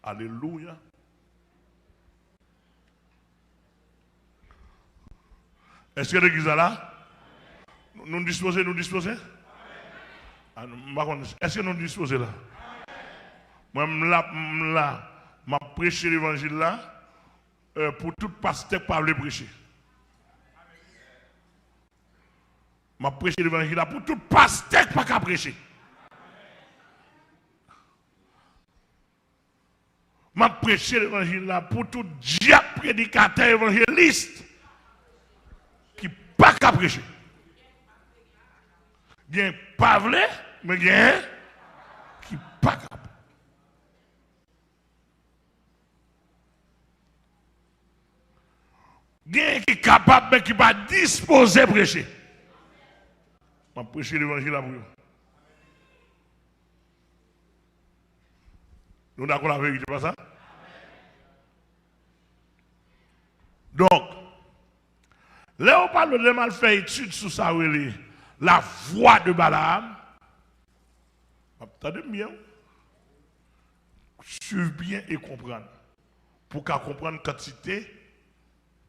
Alléluia. Est-ce que l'église est là? Nous disposons? Est-ce que nous disposons là? Moi, je prêche l'évangile là pour tout pasteur qui parle prêcher. Je prêche l'évangile là pour tout pasteur qui parle prêcher. Je prêche l'évangile là pour tout diable prédicateur évangéliste qui pas qu'à prêcher. Il y a pas vrai, mais il y a qui pas capable. Il y a qui est capable, mais qui n'est pas disposé à prêcher. Je vais prêcher l'évangile là pour vous. Nous d'accord la vérité, pas ça? Donc, là on parle de mal fait étude sur ça, la voix de Balaam. Attendez bien. Suivez bien et comprendre. Pour qu'à comprendre quantité,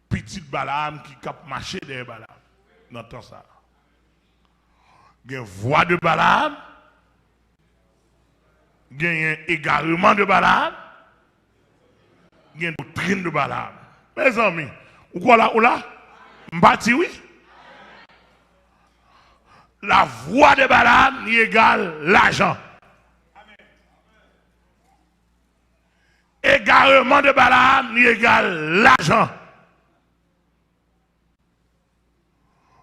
petite Balaam qui cap marcher derrière Balaam. Dans tout ça. Il y a une voix de Balaam. Il y a un égarement de Balaam. Il y a une doctrine de Balaam. Mes amis, ou quoi là, ou là? M'bati oui? La voix de Balaam y égale l'argent. Égarement de Balaam y égale l'argent.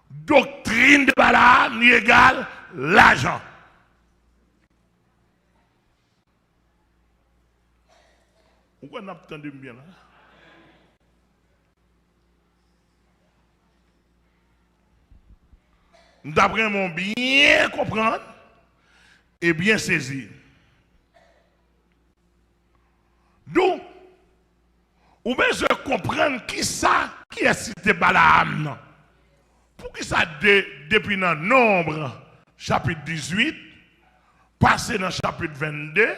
Doctrine de Balaam y égale l'argent. Pourquoi on entendez bien là? D'après mon bien comprendre et bien saisir. Donc, ou bien je comprends qui est cité Balaam. Pour qui ça depuis dans Nombre, chapitre 18, passer dans chapitre 22,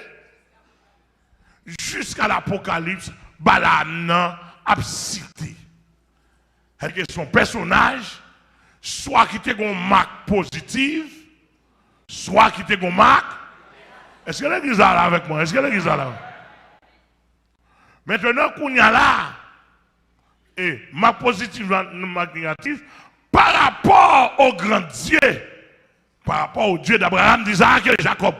jusqu'à l'Apocalypse, Balaam a cité. C'est son personnage, soit qui était une marque positive, soit qui était une marque. Est-ce que l'église est là avec moi? Est-ce que l'église est là? Maintenant, qu'on y a là, et marque positive, marque négative, par rapport au grand Dieu, par rapport au Dieu d'Abraham, d'Isaac et de Jacob.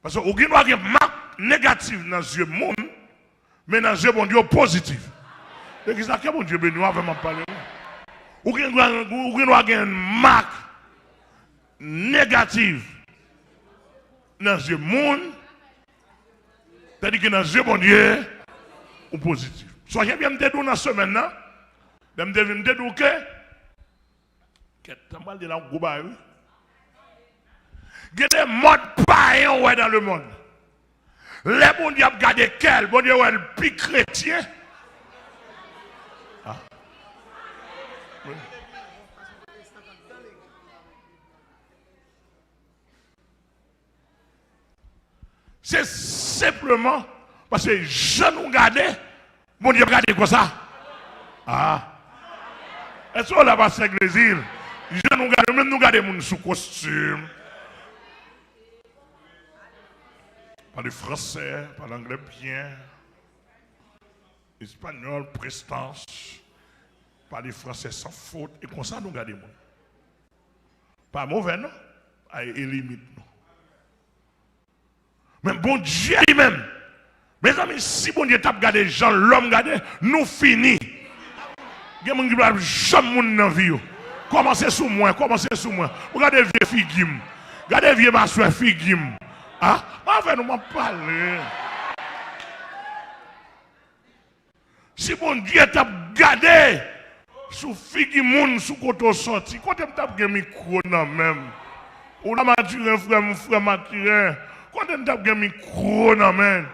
Parce que vous avez une marque négative dans les yeux monde, mais dans les yeux bon Dieu positif. L'église là, quel bon Dieu béni, vraiment parler. Vous avez une marque négative dans les yeux monde, c'est-à-dire que dans les yeux bon Dieu, ou positif. Soyez bien me dire dans ce semaine là, me dire que t'as mal de la gouba, oui. Il y a des modes païens dans le monde. Les bon Dieu ont gardé quel? Bon Dieu le plus chrétien. Ah. Oui. C'est simplement parce que je nous gardé, bon Dieu gardé comme ça. Ah. Est-ce qu'on l'a passé l'église? Je nous garde, même nous garder mon sous costume. Parler français, parler anglais bien. Espagnol, prestance. Parler français sans faute. Et comme ça, nous gardons. Pas mauvais, non? Et limite, non? Mais bon Dieu lui-même. Mes amis, si bon Dieu tape garder Jean, l'homme garder, nous finissons. Il y a des gens qui jamais dans la vie. Commencez sous moi, commencez sous moi. Regardez vieux figim. Regardez vieux ma soeur figim. Ah, enfin nous m'en parler. Si mon Dieu t'a gardé sous figim sous côté sorti, quand tu t'a gagné micro non même. Ou la maturé frère maturé. Quand tu t'a gagné micro non même.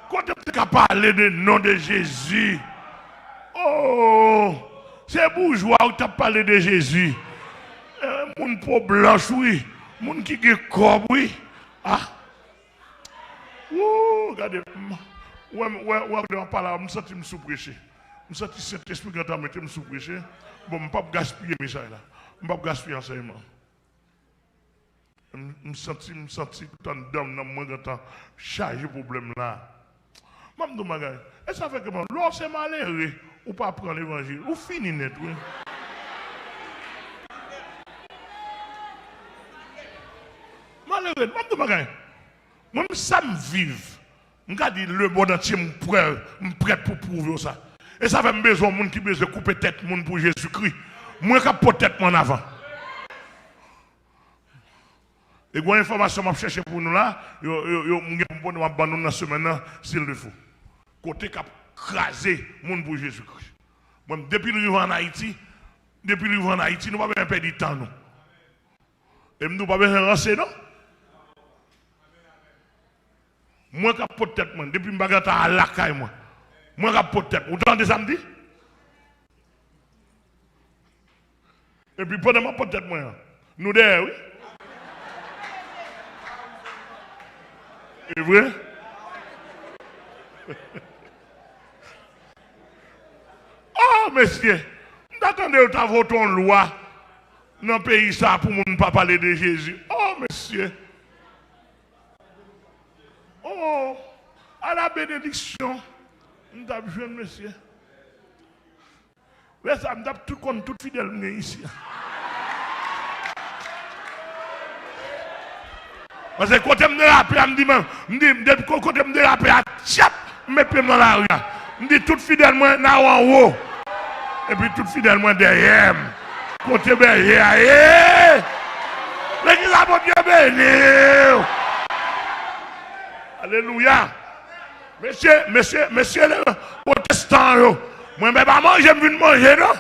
Quand tu t'as parlé de nom de Jésus. Oh, c'est bourgeois où tu as parlé de Jésus. Moun peau blanche, oui. Moun qui est corps, oui. Ah. Ouh, regardez. Ouais, on parle, je me sens sous-prêché. Je me sens Saint-Esprit quand on mette sous-prêché. Bon, je ne peux pas gaspiller mes messages là. Je ne peux pas gaspiller l'enseignement. Je me sens tout en dame dans moi quand on charge le problème là. Je me dis, et ça fait comment? Lorsque c'est malheureux, ou pas prendre l'évangile, ou finir net, oui. Malheureux, je me dis, moi, ça me vive. Je dis, le bon entier, je suis prêt pour prouver ça. Et ça fait besoin de gens qui besoin de couper tête pour Jésus-Christ. Moi, je peux tête en avant. Et une information que je cherche pour nous là, je vais abandonner la semaine s'il le faut. Côté qui a crasé les gens pour Jésus-Christ. Depuis le en Haïti, nous ne pouvons pas perdre du temps. Nous. Et nous ne pouvons pas renseigner, non? Moi, je suis tête, depuis que je suis à la caille, moi, je suis tête. Vous entendez ça me dit? Et puis, pendant que je suis tête, nous derrière, oui. C'est vrai? Oh, monsieur, d'attendre que vous avez une loi dans le pays ça pour ne pas parler de Jésus. Oh, monsieur. Oh, à la bénédiction, nous avons joué, monsieur. Mais ça, nous avons tout contre tout fidèle ici. Parce que quand je me rappelle, je me dis, quand je me rappelle, je me mets dans la rue. Je me dis, tout fidèlement, en haut. Et puis tout fidèlement derrière. Côté derrière. L'église a mon Dieu béni. Alléluia. Monsieur le protestant, moi, je vais manger, je vais manger, non?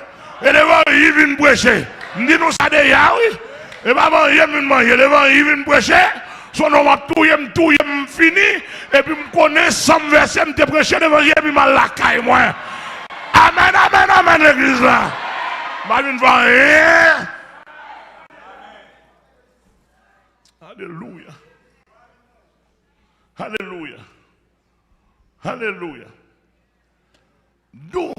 Et devant, il vient prêcher. Je me dis, nous, ça déjà, oui. Et maman, je vais manger, devant, il vient prêcher. Son nom a tout, il fini. Et puis, je connais 100 versets, je me prêché devant, et puis, je la caille, moi. Amen, amen, amen, l'église là. Je ne vois rien. Alléluia. Alléluia. Alléluia. D'où,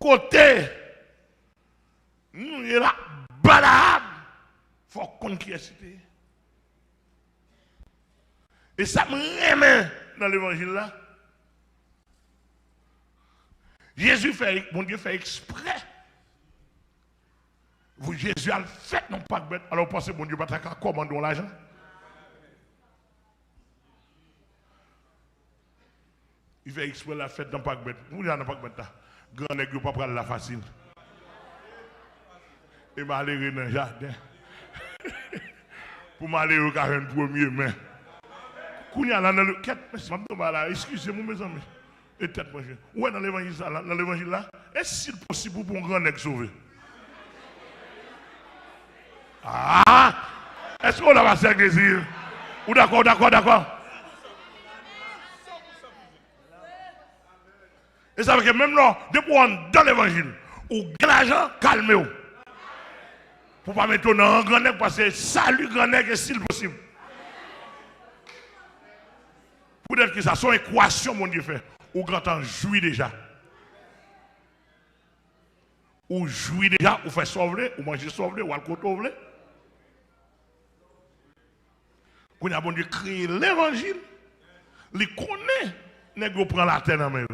côté, nous, il y a la balade. Il faut qu'on qui est cité. Et ça me remet dans l'évangile là. Jésus fait, mon Dieu fait exprès. Jésus a fait non pas de bête. Alors pensez, mon Dieu, pas commander l'argent. Il fait exprès la fête dans pas de bête. Vous n'avez pas de bête. Grand nègre pas prendre la facile. Et m'aller dans le jardin. Pour m'aller au 41er mai. Kounya là dans le excusez-moi mes amis. Et tête moi. Où est dans l'évangile là? Est-ce possible pour un grand nègre sauver? Ah! Est-ce qu'on a passé avec désir? Ou d'accord? Et ça veut dire que même là, depuis qu'on dans l'évangile, ou l'argent, calmez-vous. Pour ne pas mettre dans un grand nègre parce que salut grand nègre est s'il possible. Pour dire que ça, son équation, mon Dieu fait. Ou grand temps jouit déjà. Ou jouit déjà, ou fait sauver, ou manger sauver, ou alcool sauver. Quand il a bon Dieu créé l'évangile, il connaît, nègre prend la terre dans main.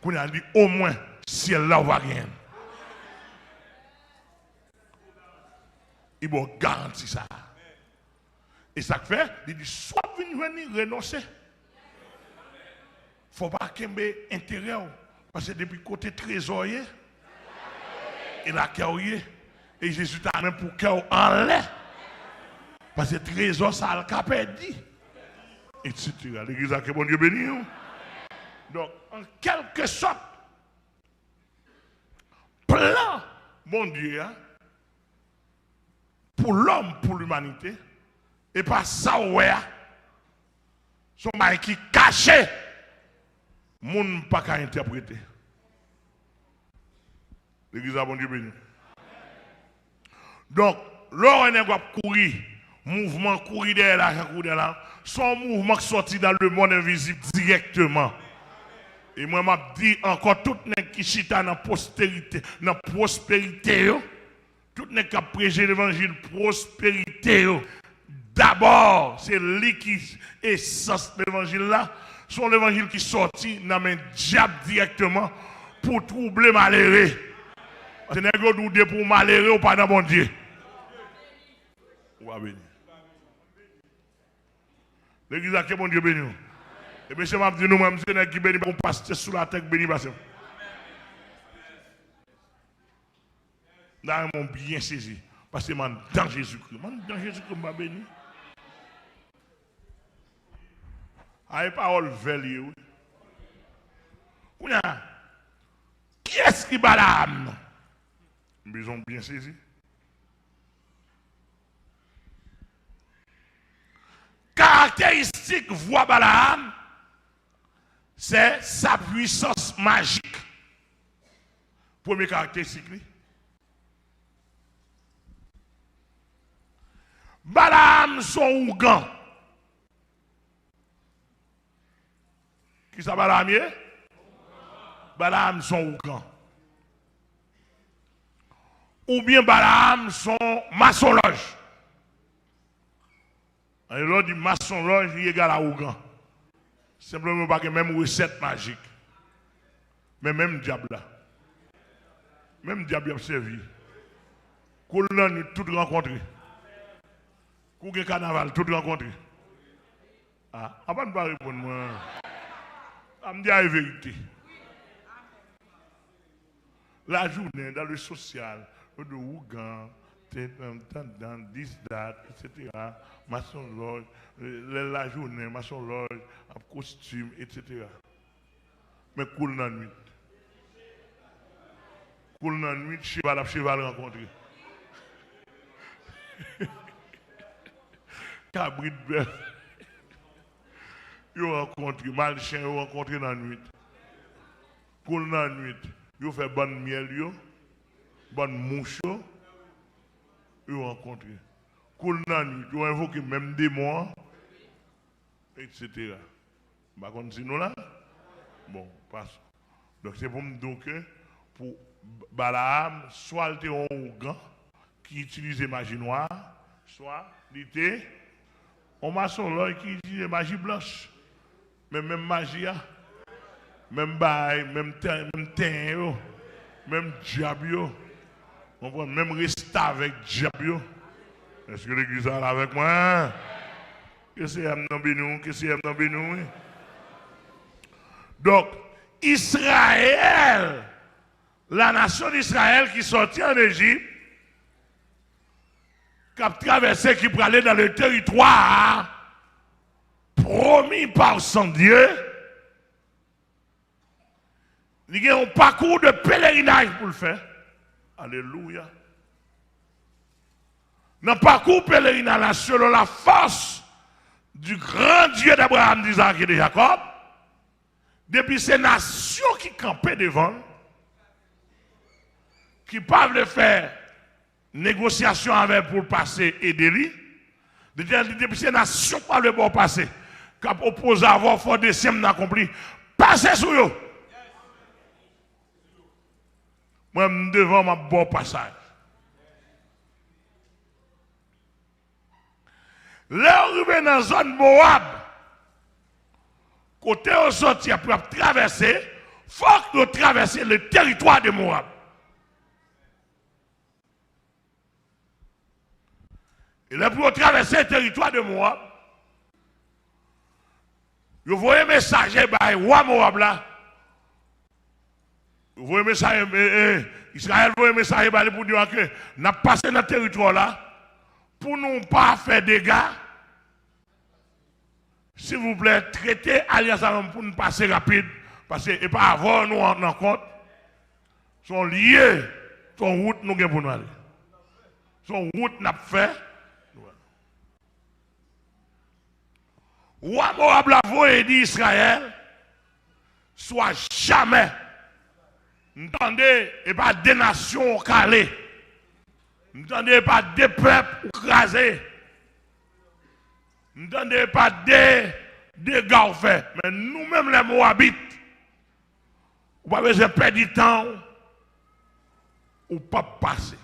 Quand il a dit au moins, si elle là va rien. Il va garantir ça. Et ça fait, il dit, soit venir renoncer. Il ne faut pas qu'il y ait intérêt. Parce que depuis côté trésorier, il a carrière. Et Jésus t'a même pour cœur en l'air. Parce que trésor, ça a le capé dit. Etc. L'église a que bon Dieu béni. Donc, en quelque sorte, plan, bon Dieu, hein, pour l'homme, pour l'humanité, et pas ça, ouais, son mari qui caché, moun pas qu'à interpréter. L'église a bon Dieu béni. Donc, l'homme n'est pas courir Mouvement courir derrière là, son mouvement qui sorti dans le monde invisible directement. Et moi, je dis encore, tout le monde qui chita dans la prospérité, tout le monde qui a prêché l'évangile prospérité, d'abord, c'est lui qui est essence de l'évangile là, c'est l'évangile qui sorti dans le diable directement pour troubler malheureux. C'est un gros doute pour malheureux ou pas dans mon Dieu. L'église a que mon Dieu béni. Et bien, je m'a dit, nous-mêmes, c'est qui béni, on passe sous la tête béni. Là, ils m'ont bien saisi. Parce que man dans Jésus-Christ. Dans Jésus-Christ, m'a béni. Aïe, parole veille. Qui est-ce qui bat l'âme? Ils ont bien saisi. Caractéristique voix Balaam, c'est sa puissance magique. Première caractéristique. Balaam son ougan. Qui ça Balaam y est? Balaam son ougan. Ou bien Balaam son maçon-loge. Alors, dit maçon-loge, il est égal à ougan. Simplement pas que même recette magique. Mais même diable là. Même diable a servi. Qu'on a tout rencontré. Qu'on a carnaval, tout rencontré. Ah, avant de pas répondre, moi. Je me dis la vérité. La journée, dans le social, de ougan, dans 10 dates, etc. Maçon loge, la journée, maçon loge, costume, etc. Mais cool dans la nuit. Cool dans la nuit, cheval rencontré. Cabrit belle. Ils ont rencontré, malchien, ils ont rencontré dans la nuit. Cool dans la nuit. Ils ont fait bonne miel, bonne mouche. Ils ont rencontré. Cool dans la nuit. Ils ont invoqué même des mois, etc. Par contre, sinon là, bon, passe. Donc c'est pour me dire que pour Balaam, soit il était un ougan qui utilisait magie noire, soit il était un maçon là qui utilisait magie blanche. Mais même magie, même bail, même teint, même diable, même rester avec diable. Est-ce que l'église est là avec moi? Qu'est-ce qu'il y a dans Bénou? Qu'est-ce qu'il y a dans Bénou? Donc, Israël, la nation d'Israël qui sortit en Égypte, qui a traversé, qui peut aller dans le territoire promis par son Dieu, il y a un parcours de pèlerinage pour le faire. Alléluia. Dans le parcours pèlerinage, selon la force du grand Dieu d'Abraham, d'Isaac et de Jacob, depuis ces nations qui campaient devant, qui peuvent le faire négociation avec pour passer et délit, depuis ces nations qui peuvent le pour passer, qui opposent à avoir fort décembre accompli, passez sur eux. Moi, devant ma bon passage. Là, on arrive dans la zone Moab. Côté on sortit pour traverser, il faut que traverser le territoire de Moab. Et là, pour traverser le territoire de Moab, vous voyez un messager, roi Moab là. Vous voyez un messager, Israël voyez un messager pour dire que nous avons passé dans le territoire là, pour ne pas faire des dégâts. S'il vous plaît, traitez Alliance pour nous passer rapide. Parce que, et pas avant nous en compte, sont liés, son route nous avons pour nous aller. Son route n'a pas fait. Roi Moab la voix et dit Israël, soit jamais, n'entendez, et pas des nations calées, n'entendez pas des peuples crasés, N'entendez pas des dégâts faits, mais nous-mêmes les Moabites, on va pas perdre du temps ou pas passer.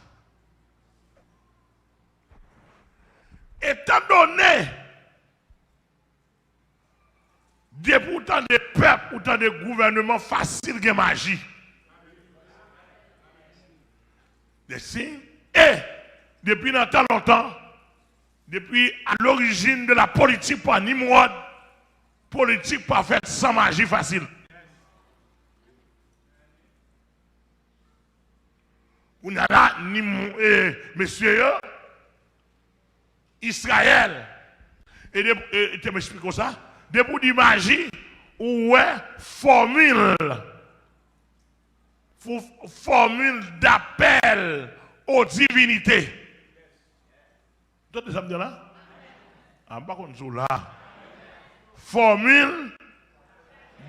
Étant donné pourtant des peuples, pourtant des gouvernements faciles de magie. Des signes. Et depuis longtemps, depuis à l'origine de la politique par Nimrod, politique pas faite sans magie facile. On a là, messieurs, Israël, et tu m'expliques ça? Depuis de magie, ou formule d'appel aux divinités. Tu as ça me dit là? Ah, pas contre là. Formule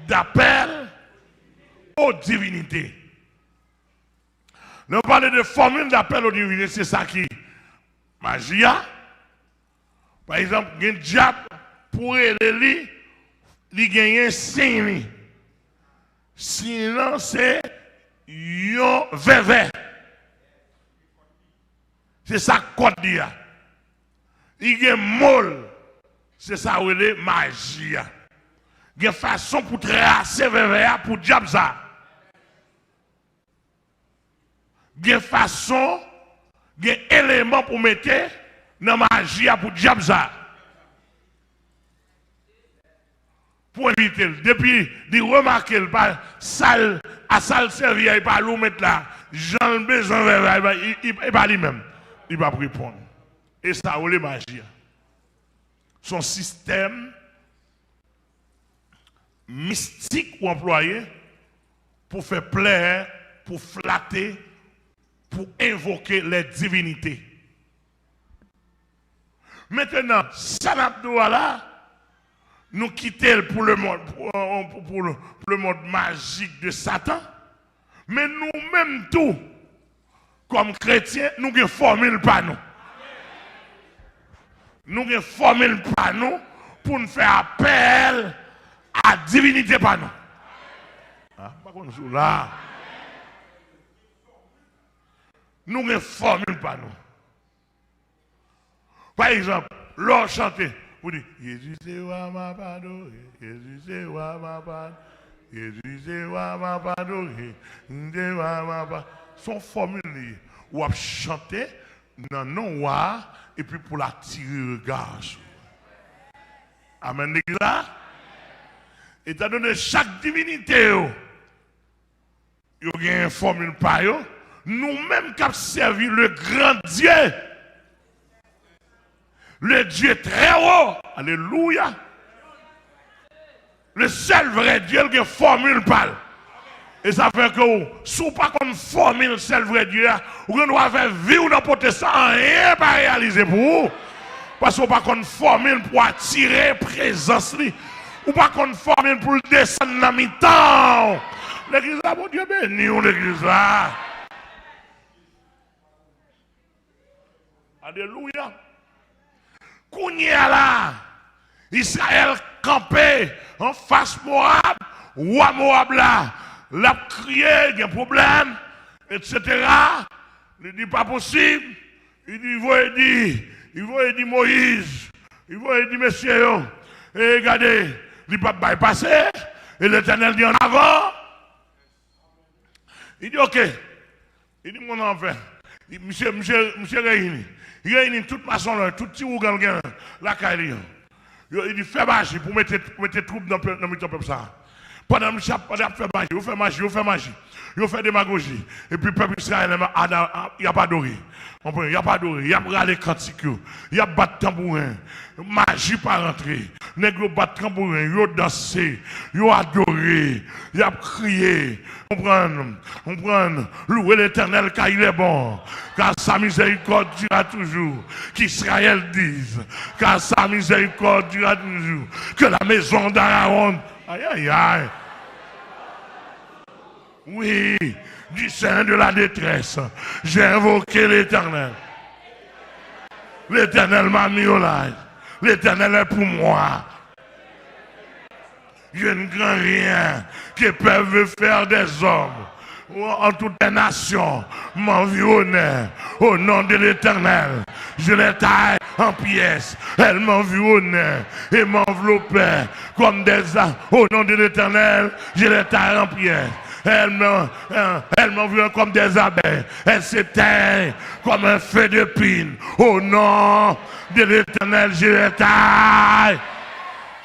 d'appel aux divinités. Nous parlons de formule d'appel aux divinités, c'est ça qui magia. Par exemple, il y a un diable pour aider il gagne un signe. Sinon, c'est un verre. C'est ça qu'on dit. Il y a un molle. C'est ça où il est magie. Il y a une façon pour tracer verre pour diable ça. Il y a une façon, il y a un élément pour mettre dans la magie pour diable ça. Pour éviter. Depuis, il remarque pas salle, à salle servir, il pas l'eau mettre là. Jean besoin, il pas lui-même. Il va répondre. Et ça, on les magie. Son système mystique ou employé pour faire plaire, pour flatter, pour invoquer les divinités. Maintenant, Sanabdouala, nous quittons pour le monde, pour le monde magique de Satan, mais nous-mêmes tout, comme chrétiens, nous avons une formule par nous. Nous avons une formule par nous pour nous faire appel à la divinité par nous. Ah, pas comme ça là. Nous avons une formule par nous. Par exemple, l'on chante, vous dites, Jésus c'est wa ma pardon, Jésus c'est wa ma pardon, Jésus c'est wa ma pardon, Jésus wa ma pardon. Son formule, ou à chanter, non, non, wa, et puis pour la tirer regard. Amen, l'église là. Étant donné chaque divinité, il y a une formule par eux, nous-mêmes qui avons servi le grand Dieu, le Dieu très haut, alléluia, le seul vrai Dieu qui a une formule par. Et ça fait que si vous pas comme formule le seul vrai Dieu, vous devez faire vivre dans le protestant, rien pas réaliser pour vous. Parce que vous pas comme formule pour attirer présence. Ou pas qu'on formule pour descendre dans mi-temps. L'église là, mon Dieu béni, l'église là. Alléluia. Kounia là, Israël campé en face Moab, roi Moab là, l'a crié, il y a un problème, etc. Il dit pas possible. Il dit, il va dire Moïse, il va dire messieurs, et regardez, il ne peut pas passer, et l'Éternel dit en avant. Il dit ok, il dit mon enfant, monsieur réuni. Il réunit toute maçon, tout petit ougan, la caille. Il dit fais magie pour mettre troupes dans le peuple ça. Pendant que vous faites magie, vous faites démagogie. Et puis le peuple israélien, il n'y a pas adoré. Il n'y a pas adoré, il y a râlé cantique, il y a battu tambourin. Magie pas rentré. Nègre battu tambourin, il a dansé, il a adoré, il a crié. On prend, louer l'Éternel car il est bon, car sa miséricorde durera toujours. Qu'Israël dise, car sa miséricorde durera toujours. Que la maison d'Aaron. Aïe, aïe, aïe. Oui, du sein de la détresse, j'ai invoqué l'Éternel. L'Éternel m'a mis au live. L'Éternel est pour moi. Je ne crains rien que peuvent faire des hommes en toutes les nations m'environner au nom de l'Éternel. Je les taille en pièces. Elles m'environnaient et m'enveloppaient comme des arbres. Au nom de l'Éternel, je les taille en pièces. Elles m'environnaient comme des abeilles. Elles s'éteignent comme un feu de pine. Au nom de l'Éternel, je les taille.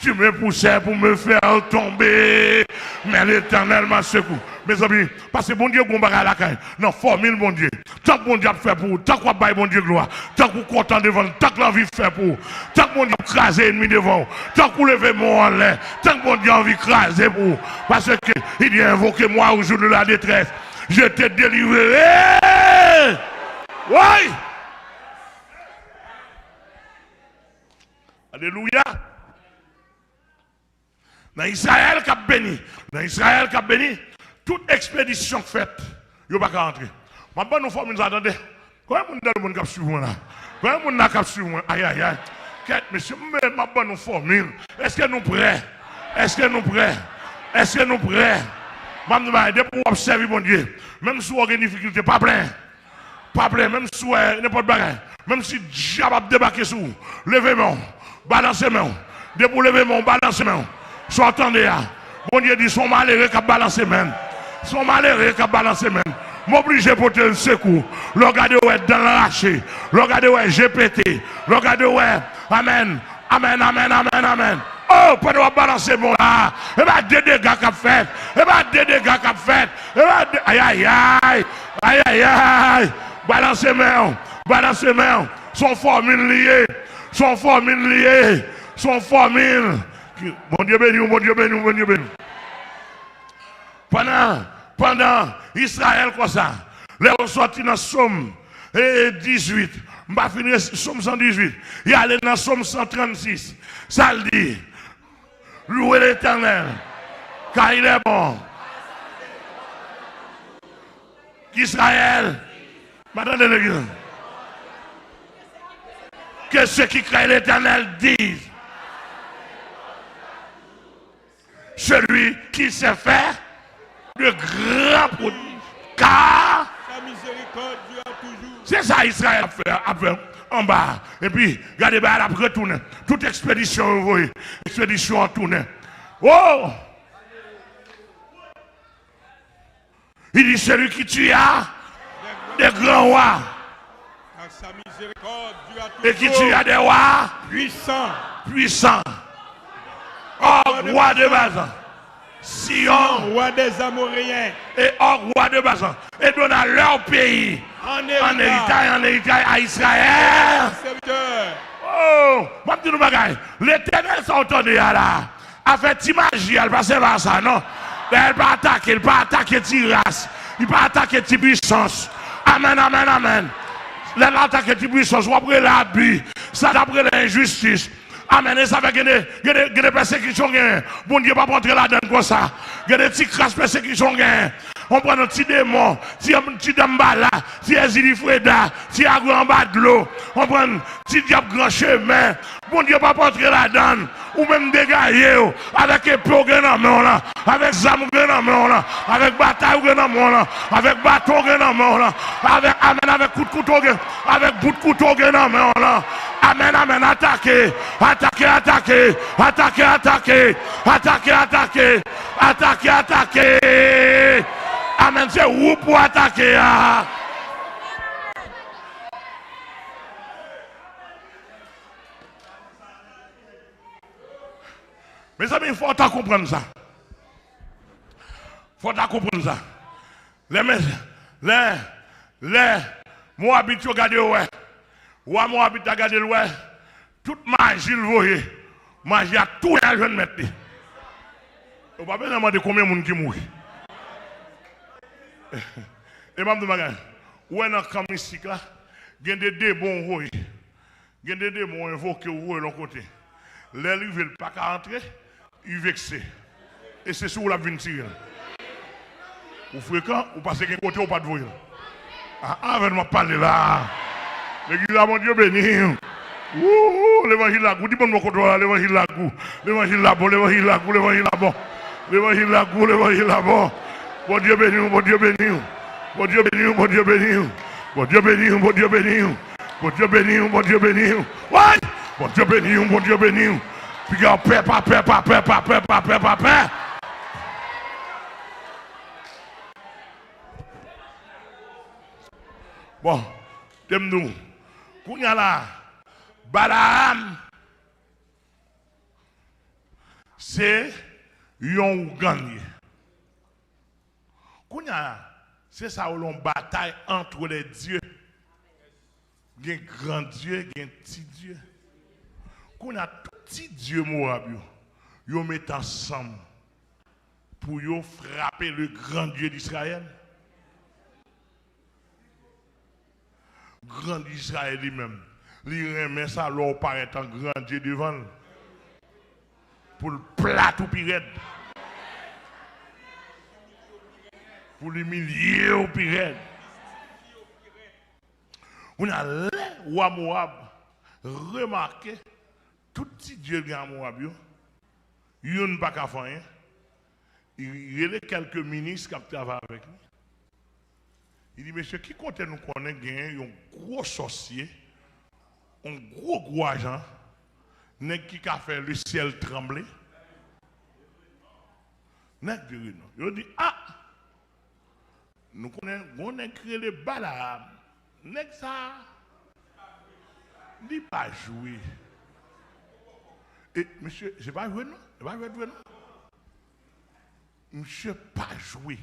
Tu me poussais pour me faire tomber, mais l'Éternel m'a secoué. Mes amis, parce que bon Dieu, qu'on à la caille, non, formule bon Dieu. Tant que bon Dieu a fait pour vous, tant qu'on baille bon Dieu gloire, tant que vous content devant, tant que l'envie fait pour vous, tant que bon Dieu a crasé l'ennemi devant vous, tant que vous levez mon en l'air, tant que bon Dieu a envie de craser pour vous, parce que il dit invoquez-moi au jour de la détresse, je te délivrerai. Oui! Alléluia! Dans Israël qui a béni, toute expédition faite, il n'y a pas qu'à rentrer. Je vais nous former, nous attendez. Combien de monde qui suivre là? Combien de monde qui suivre? Aïe, aïe, aïe. Monsieur, je vais nous former. Est-ce que nous prêts? Est-ce que nous prêts? Est-ce que nous prêts? Je vais nous aider pour observer mon Dieu. Même si vous avez des difficultés, pas plein. Pas plein, même si vous avez n'importe quoi. Même si Dieu a débarqué sur vous. Levez-moi, balancez-moi. Debout, levez-moi, balancez-moi. Soit attendez, bon Dieu dit, son malheureux qui a balancé même. Son malheureux qui a balancé même. M'obliger pour te le secours. Regardez où est dans l'arraché. Regardez où est GPT. Regardez où est. Amen. Amen, amen, amen, amen. Oh, pendant que balancer mon là. Et bien, des dégâts qu'a fait. Et bien, des dégâts qu'a fait. Et bien, aïe, aïe, aïe. Aïe, aïe, aïe. Balancez main. Balancez main. Son formule liée. Son formule liée. Son formule. Mon Dieu béni, mon Dieu béni, mon Dieu béni. Pendant Israël comme ça, les sortis dans Somme 18, je vais finir Somme 118, il allé dans Somme 136, ça le dit, louez l'Éternel, car il est bon. Israël, m'attendez l'église, que ceux qui craignent l'Éternel disent, celui qui sait faire de grands prodiges. Car sa miséricorde dure toujours. C'est ça Israël a fait en bas. Et puis, regardez, elle a retourné. Toute expédition, vous voyez. Expédition en tournée. Oh! Il dit celui qui tue des grands rois. Car sa miséricorde dure toujours. Et qui tue des rois puissants. Oh, roi de Bazan. Sion, roi des Amoréens. Et roi de Bazan. Et donne à leur pays. En héritage à Israël. Oh, moi je dis nous bagaille. L'Éternel s'entendait là. A fait imaginer, elle passe par ça, non? Elle va attaquer, il va attaquer tes races. Il va attaquer tes puissances. Amen, amen, amen. Elle va attaquer tes puissances. Ou après l'abus. Ça d'après l'injustice. Amen. Et ça fait que des persécutions. Bon Dieu, pas rentrer là-dedans comme ça. Il y a des petits crasses persécutions. On prend un petit démon, petit dambala, petit Ezilifreda, petit agro en bas de l'eau. On prend un petit diable grand chemin. Bon Dieu, pas rentrer là-dedans. Ou même dégager avec épée dans main là, avec zam dans main là, avec bataille dans main là, avec bâton dans main là, avec amen, avec coup de couteau, avec bout de couteau dans main là. Amen, amen, attaquez, attaquez, attaquez, attaquez, attaquez, attaquez, attaquez, attaquez, attaquez. Amen, c'est où pour attaquer. Mes amis, il faut comprendre ça. Il faut comprendre ça. Les Moabites, regardez, ouais. Ou Moabite, regardez, ouais. Toute magie, le voyez. Magie à tout les jeunes mettre. On va pas demander combien de monde qui mourit. Et même de magasin, où est dans le camp mystique là, il y a des démons voyez. Il y a des démons invoqués ou de l'autre côté. Les ne veulent pas rentrer, ils vexent. Et c'est sur la vie de tirer. Ou fréquent, ou passez qu'un côté ou pas de voyer. Ah, avec moi parler là. L'église, mon Dieu béni. L'évangile là, dis bon mon contrôle, l'évangile là, l'évangile là bon, l'évangile là, l'évangile là bon, l'évangile là, l'évangile là bon. Bon Dieu béni, bon Dieu béni, bon Dieu béni, bon Dieu béni, bon Dieu béni, bon Dieu béni, bon Dieu béni, bon Dieu béni. Ouais, bon Dieu béni, bon Dieu béni. Puis paix, pas paix, pas paix, pas paix, pas paix, pas paix. Bon, t'aimes nous. Pour y là, Balaam, c'est un Ougandais. C'est ça où l'on bataille entre les dieux. Il y a un grand Dieu, il y a un petit Dieu. Qu'on a tout petit Dieu Moab, ils mettent ensemble pour frapper le grand Dieu d'Israël. Grand Israël lui-même. Il remet ça, l'or paraît en grand Dieu devant. Pour le plat ou pirate. Pour l'humilier au pirate. On a le roi Moab remarqué tout petit Dieu qui a Moab. Il n'y a pas qu'à faire. Il y a quelques ministres qui travaillent avec lui. Il dit, monsieur, qui compte nous connaître un gros sorcier, un gros agent, qui a fait le ciel trembler? Il dit, ah, nous connaissons, on a créé le Balaam. Nèg ça, il n'a pas joué. Et monsieur, je n'ai pas joué, non? Je n'ai pas joué, non? Monsieur, pas joué.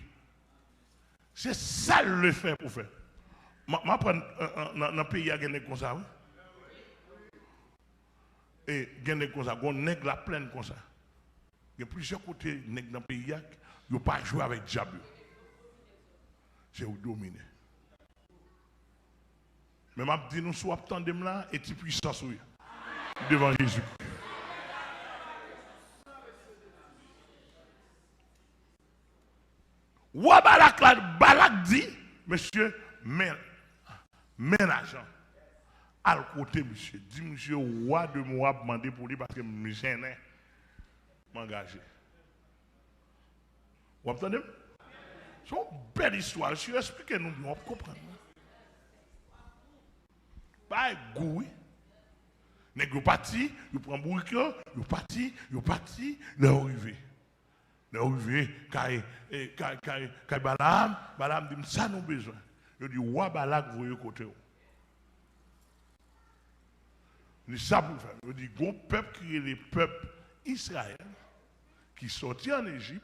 C'est ça le fait pour faire. Je prends dans le pays, il y a des comme ça. Et il y a des comme ça, il y a des la pleine comme ça. Il y a plusieurs côtés dans le pays, il n'y a pas joué avec le diable. C'est où dominer. Mais je dis, nous sommes attendus là et tu puissance devant Jésus. Ou Balak dit, monsieur, mais l'argent. À le côté, monsieur. Dit, monsieur, roi de Moab demandé pour lui parce que je gêne m'engager. Vous entendez? C'est une belle histoire. Je explique nous, on comprend. Pas goût. Nèg yo parti, yo prend bourrique, yo parti, là arrivé. Là arrivé, kay Balaam dit ça nous besoin. Yo dit roi Balak voyez côté. Il dit ça pour faire. Il dit gon peuple qui est le peuple Israël qui sortit en Égypte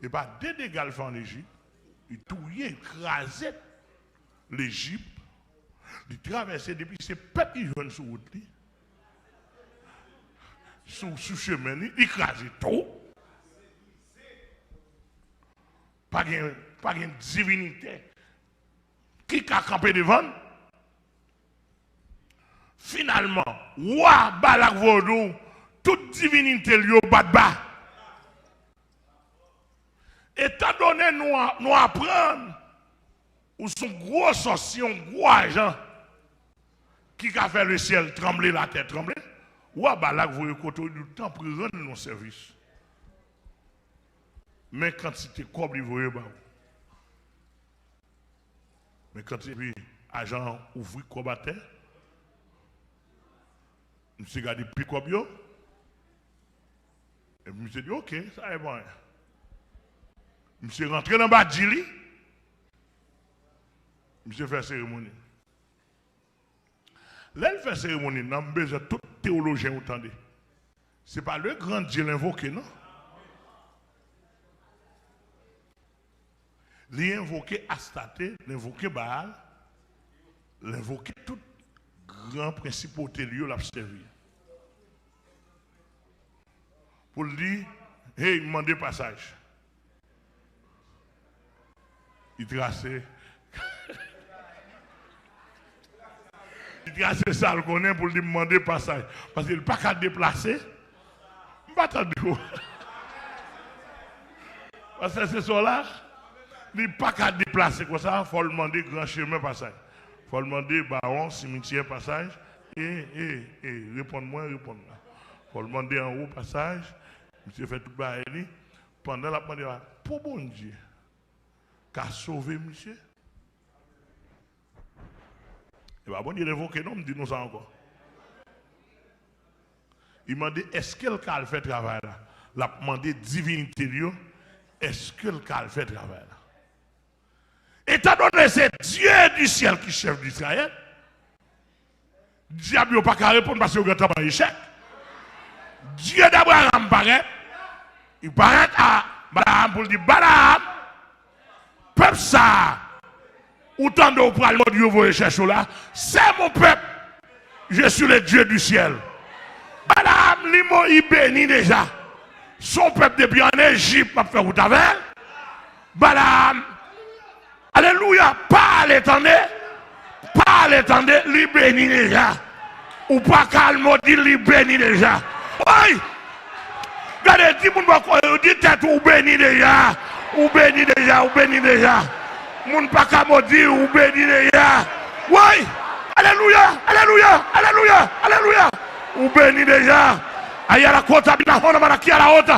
et pas deux dégâts en Égypte, il tout écrasé l'Égypte. Il traversait depuis ces peuples qui viennent sur route, sous chemin, il écrasait tout. Pas de divinité qui a campé devant. Finalement, roi Balak Vodou, toute divinité lui au bas de bas. Étant donné nous apprendre, ou son gros sorcier, un gros agent, qui a fait le ciel trembler, la terre trembler, ou à Balak, vous voyez, du temps pour rendre nos services. Mais quand c'était comme vous voyez, mais quand c'était agent ouvri combattant, je me suis regardé plus comme yo, et je me suis dit, ok, ça est bon. Je suis rentré dans le bas de Djili, je suis fait cérémonie. Là, il fait cérémonie, nous avons besoin de tout théologien entendez. Ce n'est pas le grand Dieu l'invoqué, non? L'invoqué Astarté, l'invoqué Baal, l'invoqué tout grand principauté lieu l'a servi. Pour lui dire, hey, il demande passage. Il traçait. Il traçait ça le connaît pour lui demander passage. Parce qu'il n'a pas qu'à déplacer. Je ne pas attendre. Parce que c'est ça là. Il n'a pas qu'à déplacer comme ça. Il faut demander grand chemin passage. Il faut demander baron, cimetière passage. Réponds-moi. Faut le demander en haut passage. Monsieur fait tout bas. Pendant la pandémie, pour bon Dieu, qu'a sauvé monsieur? Et bien, bon Dieu, révoqué, non, me dit nous ça encore. Il m'a dit, est-ce qu'elle a fait travail là? Il a demandé divinité, est-ce qu'elle a fait travail là? Étant donné c'est Dieu du ciel qui est chef d'Israël, diable n'a pas qu'à répondre parce qu'il a un échec. Dieu d'Abraham paraît, il paraît à Balaam pour dire Balaam, peuple ça, autant de pour aller Dieu vous chercher là, c'est mon peuple, je suis le Dieu du ciel. Balaam, il bénit déjà. Son peuple depuis en Égypte, m'a fait route avec. Balaam, alléluia, pas l'étendue, il bénit déjà. Ou pas calme, il bénit déjà. Oui! Regardez, dis mon dit tête ou bénit déjà. Ou bénit déjà. Moun pas qu'à maudire ou bénit déjà. Oui! Alléluia! Ou bénit déjà. Aïe à la côte, à la qui à la haute.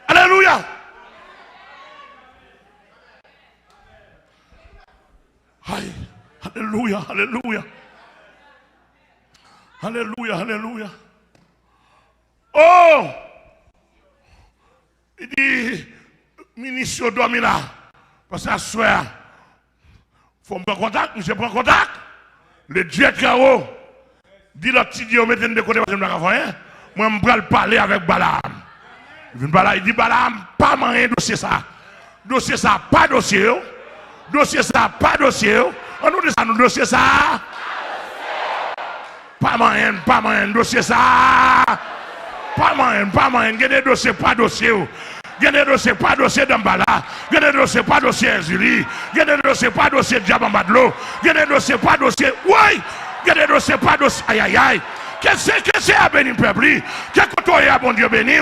Alléluia. Aïe. Alléluia. Oh! Il dit, ministre dormi là. Parce que soir, il faut me prendre contact, monsieur prend contact. Le Dieu très haut. Dit le petit Dieu, mettez de côté parce que je ne peux pas faire. Moi, je vais parler avec Balaam. Il dit Balaam, pas moyen dossier ça. Dossier ça, pas dossier. Dossier ça, pas dossier. On nous dit ça, nous dossier ça. Pas moyen, dossier ça. Pas moyen. Il y a des dossiers, pas dossier. Il y a des dossiers, pas dossier d'Ambala. Il y a des dossiers, pas dossier Zuli. Il y a des dossiers, pas dossier Diabambadlo. Il y a des dossiers, pas dossier. Oui! Il y a des dossiers, pas dossier. Aïe. Qu'est-ce que c'est à bénir peuple? Qu'est-ce que tu as, bon Dieu béni?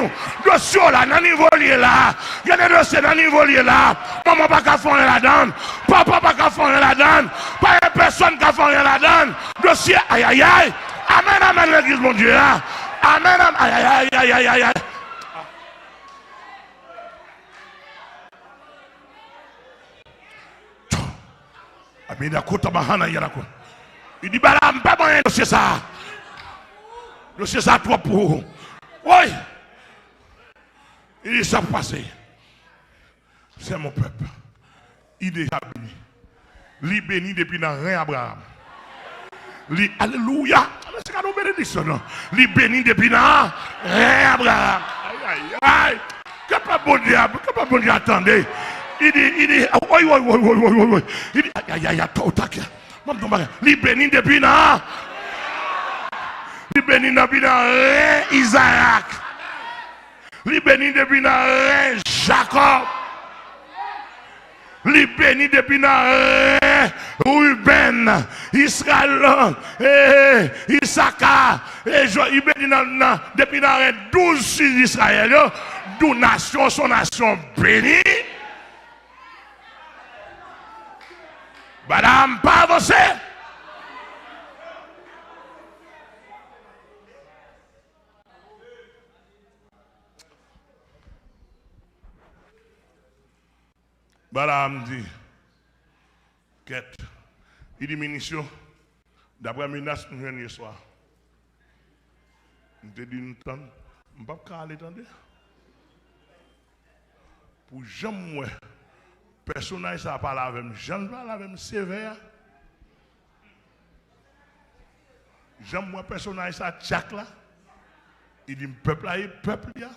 Dossier là, dans le niveau là. Il y a des dossiers dans le niveau là. Maman pas qu'à faire là-dedans. Papa pas qu'à faire là-dedans. Pas une personne qui a fait là-dedans. Dossier, aïe. Amen, l'église, mon Dieu. Amen, aïe. Il dit, Balaam, pas moyen de dossier ça. Dossier ça, toi pour. Oui. Il dit, ça passé. C'est mon peuple. Il est déjà béni. Il est béni depuis dans rien Abraham. Alléluia. C'est cadeau bénédiction. Il est béni depuis dans rien Abraham. Aïe. Que pas bon diable, attendez. Il dit, oui. Il dit, aïe, il bénit depuis là. Il bénit depuis là, Isaac. Il bénit depuis là, Jacob. Il bénit depuis là, Ruben, Israël, Issachar. Il bénit depuis là, 12 fils d'Israël. 12 nations, son nation bénie. Madame, pas avancé. Balaam dit, quête, il dit, munition, d'après menace, nous venons ce soir. Je te dis, nous t'en, je ne peux pas aller attendre. Pour jamais, personnage ça parle avec moi, j'en parle avec moi sévère. J'aime moi personnage ça tchac là. Il dit peuple là, peuple là.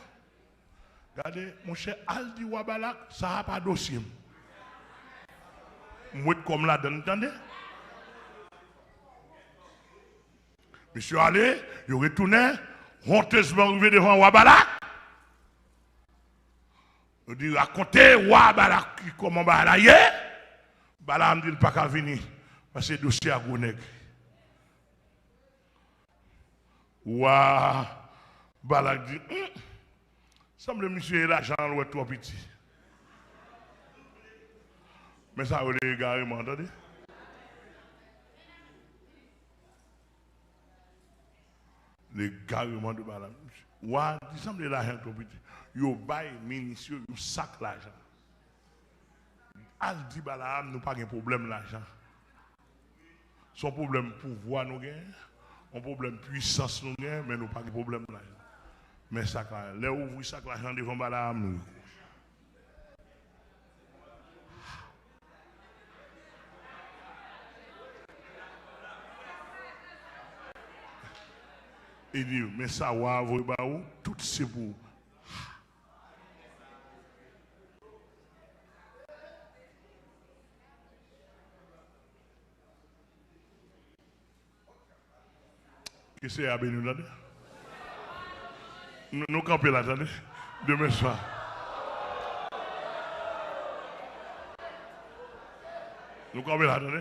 Regardez, mon cher Aldi Wabalak, ça n'a pas de dossier. Moi comme là, entendez? Monsieur allé, il retourné, honteusement arrivé devant Wabalak. Il dit racontez Wabalak comment balayer. Balaam dit pas qu'à venir parce que le dossier à Gouneg. Wabalak dit Semble monsieur l'argent ou trop petit. Mais ça vous l'égarement, entendez? L'égarement de madame. Ouais, il semble l'argent trop petit. Yo bail minutieux, yo sac l'argent. Al dit bah nous pas de problème l'argent. Son problème pouvoir nous gagne, un problème puissance nous gagne, mais nous pas de problème l'argent. Mais ça quand les ouvrir sac l'argent devant Balaam nous. Il dit mais ça va vous ba où tout c'est pour que c'est à Bénou là. Nous camper là, attendez. Demain soir. Nous camper là, attendez.